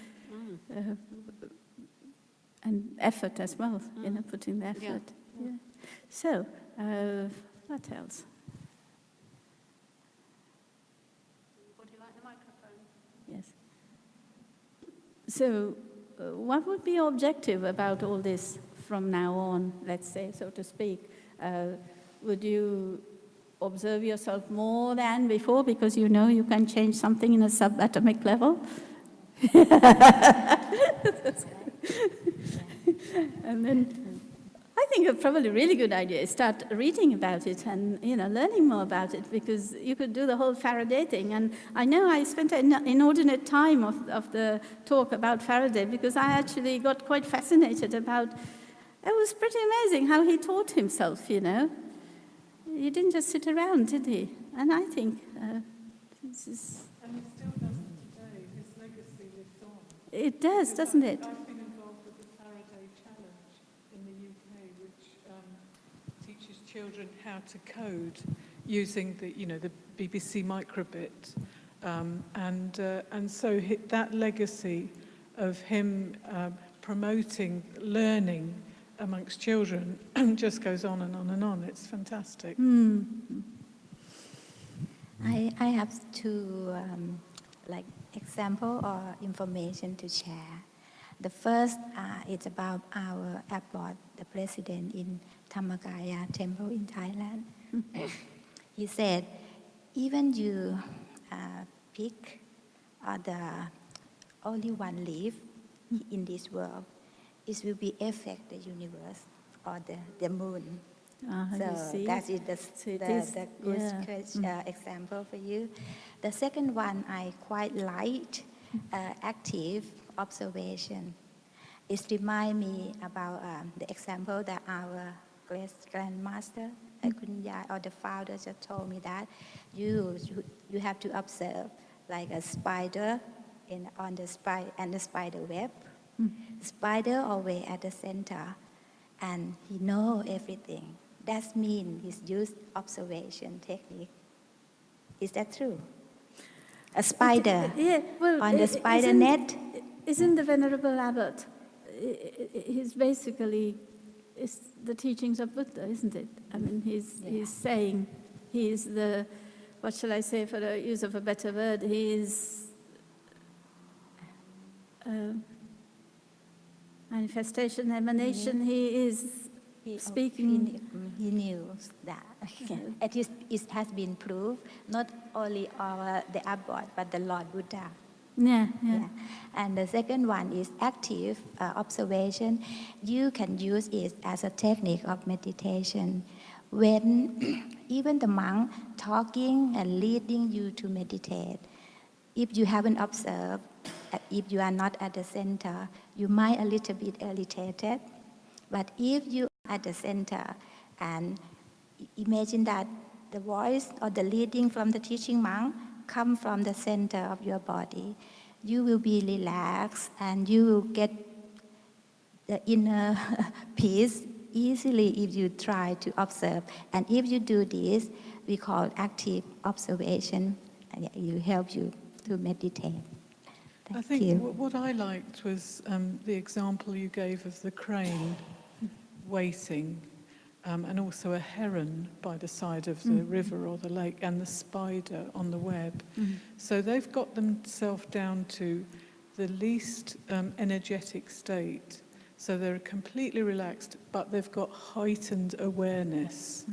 and effort as well. Putting the effort. Yeah. Yeah. So, what else? Would you like the microphone? Yes. So, what would be your objective about all this from now on, let's say, so to speak? Would you observe yourself more than before because you know you can change something in a subatomic level? And then I think a probably really good idea is start reading about it and learning more about it, because you could do the whole Faraday thing. And I know I spent an inordinate time of the talk about Faraday because I actually got quite fascinated about. It was pretty amazing how he taught himself. He didn't just sit around, did he? And I think this is. And he still doesn't today. His legacy lives on. It does, doesn't it? I've been involved with the Faraday Challenge in the UK, which teaches children how to code using the BBC microbit, and so that legacy of him promoting learning amongst children just goes on and on and on. It's fantastic. I have two example or information to share. The first is about our abbot, the president in Dhammakaya temple in Thailand. He said, even you pick the only one leaf in this world, it will be affect the universe or the moon. So that is the good example for you. The second one I quite liked, active observation. It reminds me about the example that our great grandmaster, Kunyai, or the founder just told me that you have to observe like a spider on the spider web. Spider always at the center, and he know everything. That means he's used observation technique. Is that true? A spider on the spider net? Isn't the Venerable Abbot, he's basically, it's the teachings of Buddha, isn't it? I mean, he's saying, he's the, what shall I say for the use of a better word, he is manifestation, emanation, he is speaking. He knew that. It has been proved, not only the abbot, but the Lord Buddha. Yeah. And the second one is active observation. You can use it as a technique of meditation. When even the monk talking and leading you to meditate, if you haven't observed, if you are not at the center, you might a little bit irritated. But if you are at the center and imagine that the voice or the leading from the teaching monk come from the center of your body, you will be relaxed and you will get the inner peace easily if you try to observe. And if you do this, we call active observation, and it will help you to meditate. I think what I liked was the example you gave of the crane waiting, and also a heron by the side of the river or the lake, and the spider on the web. So they've got themselves down to the least energetic state. So they're completely relaxed, but they've got heightened awareness.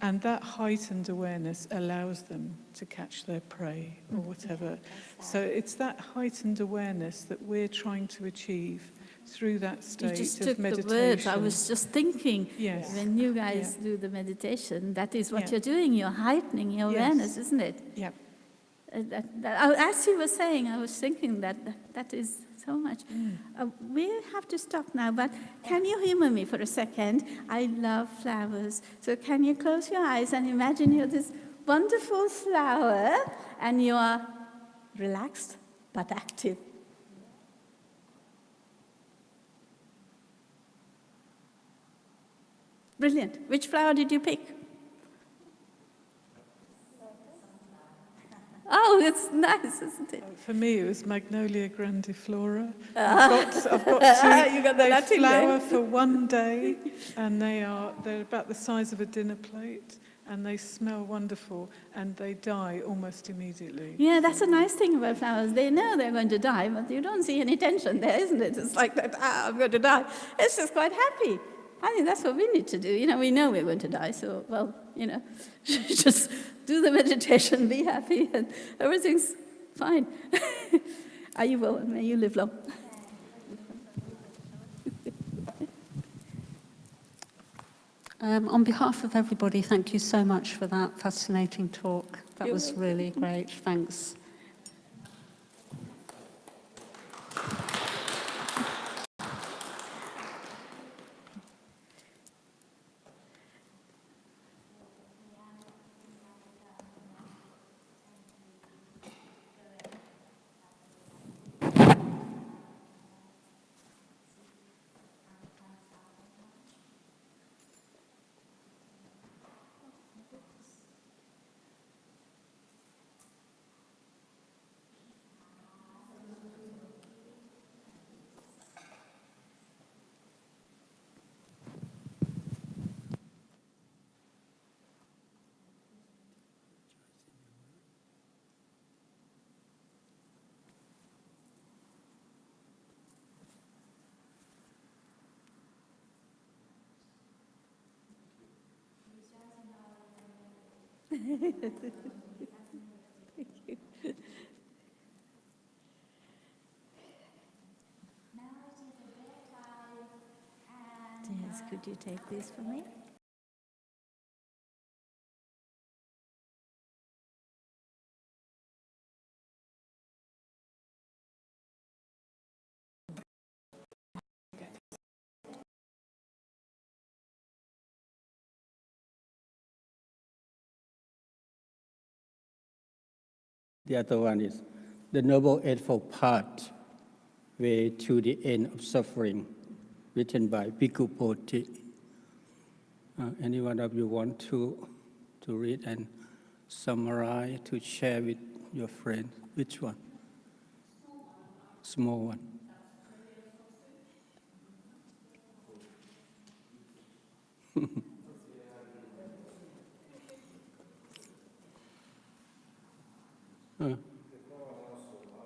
And that heightened awareness allows them to catch their prey or whatever. So it's that heightened awareness that we're trying to achieve through that state of meditation. You just took the words. I was just thinking, yes. When you guys do the meditation, that is what you're doing. You're heightening your awareness, isn't it? Yeah. As you were saying, I was thinking that is so much. We have to stop now, but can you humor me for a second? I love flowers. So can you close your eyes and imagine you're this wonderful flower and you are relaxed but active. Brilliant. Which flower did you pick? Oh, it's nice, isn't it? For me, it was Magnolia grandiflora. I've got two. You got the they Latin flower name. for one day, and they're about the size of a dinner plate, and they smell wonderful, and they die almost immediately. Yeah, that's a nice thing about flowers. They know they're going to die, but you don't see any tension there, isn't it? It's like that, I'm going to die. It's just quite happy. I think that's what we need to do. We know we're going to die, so, well, just do the meditation, be happy, and everything's fine. Are you well? May you live long. On behalf of everybody, thank you so much for that fascinating talk. That You're was welcome. really great. Thanks. Yes, could you take this for me? The other one is the Noble Eightfold Path, Way to the End of Suffering, written by Bhikkhu Bodhi. Any one of you want to read and summarize, to share with your friends? Which one? Small one.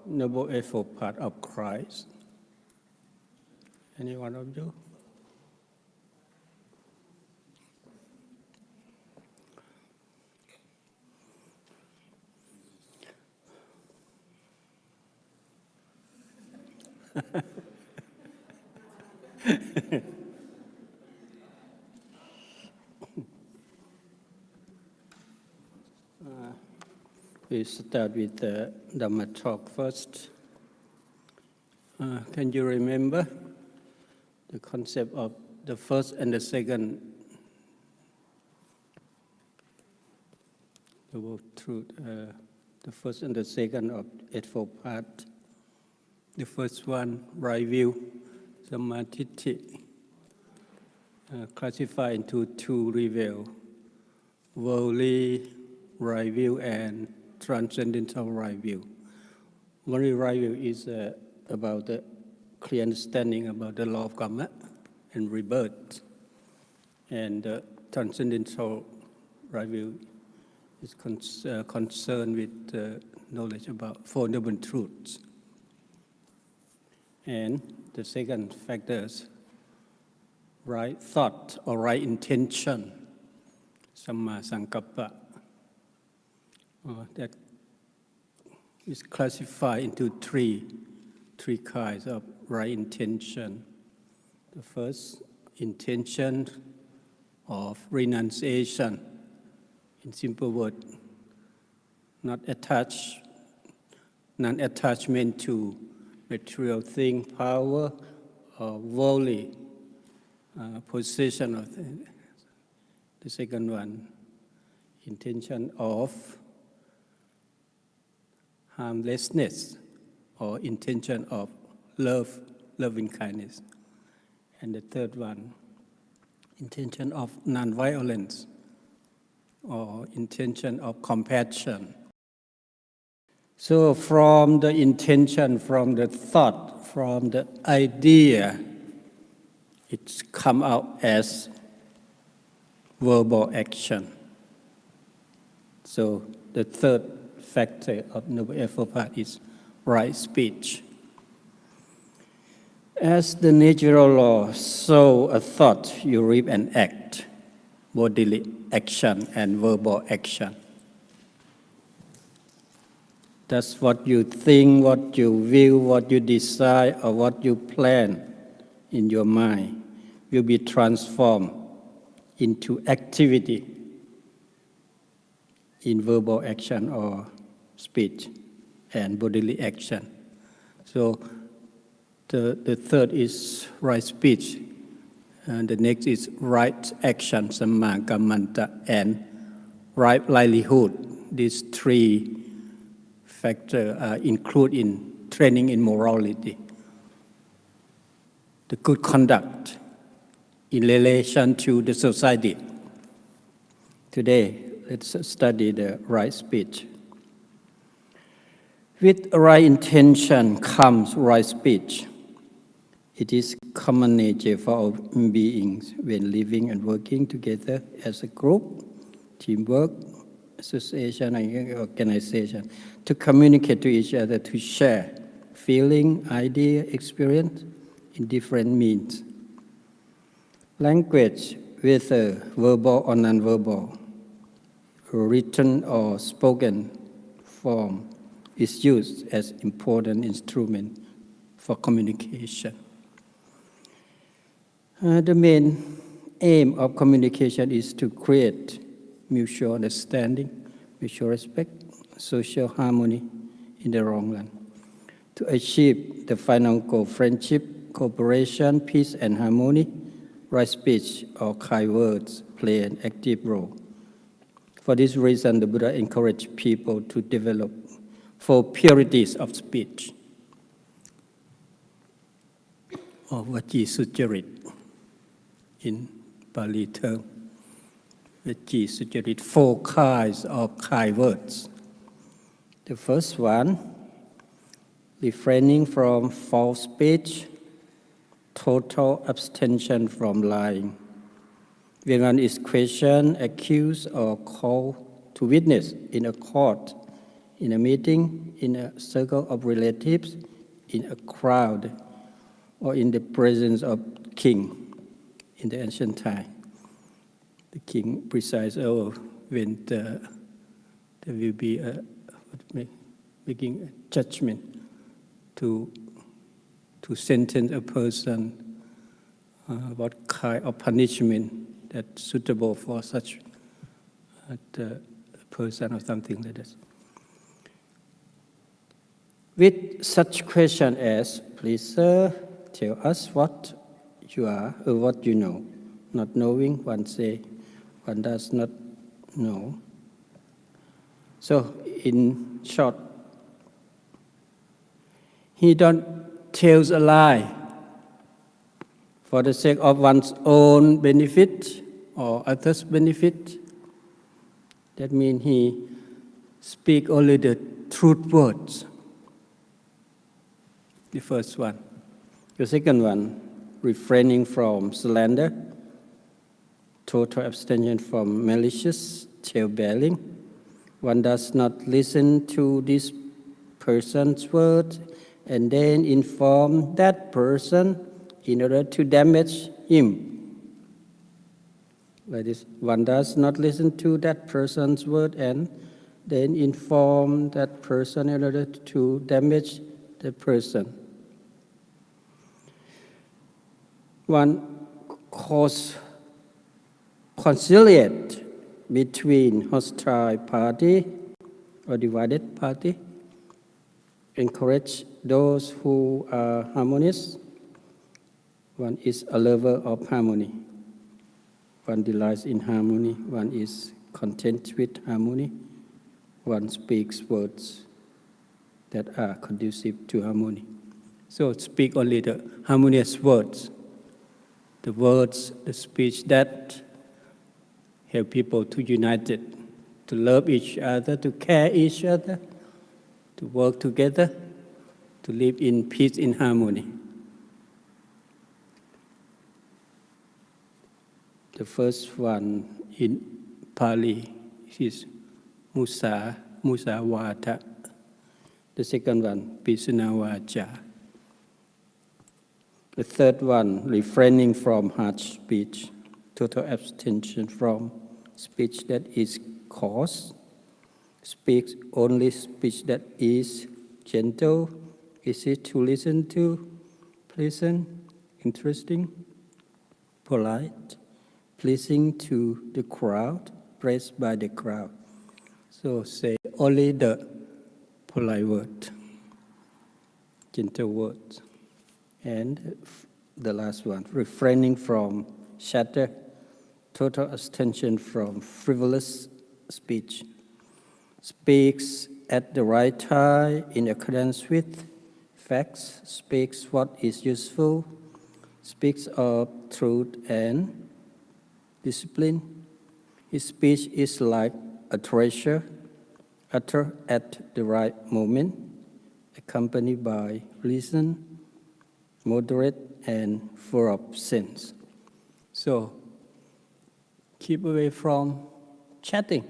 Noble Eightfold Path of Christ. Any one of you? We start with the Dhamma Talk first. Can you remember the concept of the first and the second noble truth? The first and the second of Eightfold Path. The first one, right view, Samadhi, classified into two levels, worldly right view and transcendental right view. Worldly right view is about the clear understanding about the law of karma and rebirth. And transcendental right view is concerned with knowledge about Four Noble Truths. And the second factor is right thought or right intention, Samma Sankappa. That is classified into three kinds of right intention. The first, intention of renunciation. In simple words, non-attachment to material thing, power, or worldly possession of things. The second one, intention of harmlessness, or intention of love, loving kindness. And the third one, intention of non-violence, or intention of compassion. So from the intention, from the thought, from the idea, it's come out as verbal action. So the third factor of Noble Eightfold Path is right speech. As the natural law, so a thought you reap and act, bodily action and verbal action. That's what you think, what you will, what you decide, or what you plan in your mind will be transformed into activity in verbal action or speech and bodily action. So the third is right speech, and the next is right action, samma kammanta, and right livelihood. These three factors are included in training in morality. The good conduct in relation to the society. Today, let's study the right speech. With right intention comes right speech. It is common nature for all beings when living and working together as a group, teamwork, association, and organization, to communicate to each other, to share feeling, idea, experience in different means. Language, whether verbal or non-verbal, written or spoken form, is used as important instrument for communication. The main aim of communication is to create mutual understanding, mutual respect, social harmony in the long run. To achieve the final goal, friendship, cooperation, peace, and harmony, right speech or kind words play an active role. For this reason, the Buddha encouraged people to develop 4 purities of speech, or vaci sujarit in Pali term. Vaci sujarit, 4 kinds of kind words. The first one, refraining from false speech, total abstention from lying. When one is questioned, accused, or called to witness in a court, in a meeting, in a circle of relatives, in a crowd, or in the presence of king in the ancient time. The king presides over when there will be making a judgment to sentence a person what kind of punishment that's suitable for such a person or something like this. With such question as, please sir, tell us what you are or what you know. Not knowing, one say, one does not know. So in short, he don't tells a lie for the sake of one's own benefit or others' benefit. That means he speak only the truth words. The first one. The second one, refraining from slander, total abstention from malicious tale-bearing. One does not listen to this person's words and then inform that person in order to damage him. Like this, one does not listen to that person's word and then inform that person in order to damage the person. One conciliate between hostile party or divided party, encourage those who are harmonious. One is a lover of harmony. One delights in harmony. One is content with harmony. One speaks words that are conducive to harmony. So speak only the harmonious words, the words, the speech that help people to unite it, to love each other, to care each other, to work together, to live in peace, in harmony. The first one in Pali is musawata. The second one, pisanavaja. The third one, refraining from harsh speech, total abstention from speech that is coarse, speaks only speech that is gentle, easy to listen to, pleasant, interesting, polite, pleasing to the crowd, praised by the crowd. So say only the polite word, gentle words. And the last one, refraining from chatter, total abstention from frivolous speech, speaks at the right time in accordance with facts, speaks what is useful, speaks of truth and discipline. His speech is like a treasure, uttered at the right moment, accompanied by reason, moderate and full of sense. So, keep away from chatting.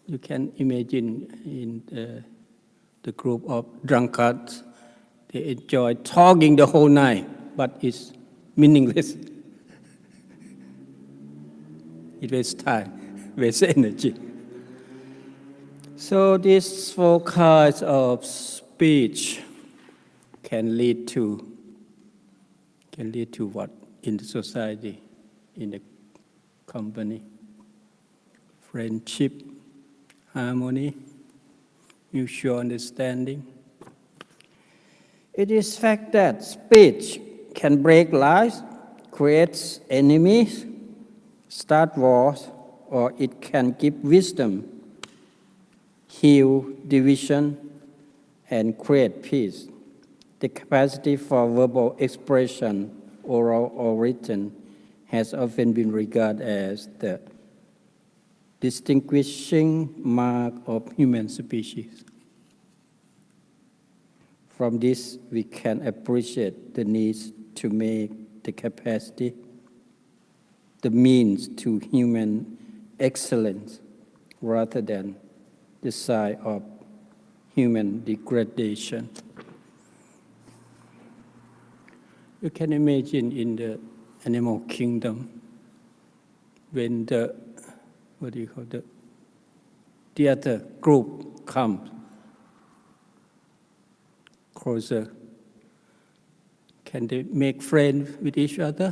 You can imagine in the group of drunkards, they enjoy talking the whole night, but it's meaningless. It wastes time, wastes energy. So these four kinds of speech can lead to what in the society, in the company? Friendship, harmony, mutual understanding. It is fact that speech can break lies, create enemies, start wars, or it can give wisdom, heal division, and create peace. The capacity for verbal expression, oral or written, has often been regarded as the distinguishing mark of human species. From this, we can appreciate the need to make the capacity the means to human excellence rather than the sign of human degradation. You can imagine in the animal kingdom, when the other group comes closer, can they make friends with each other?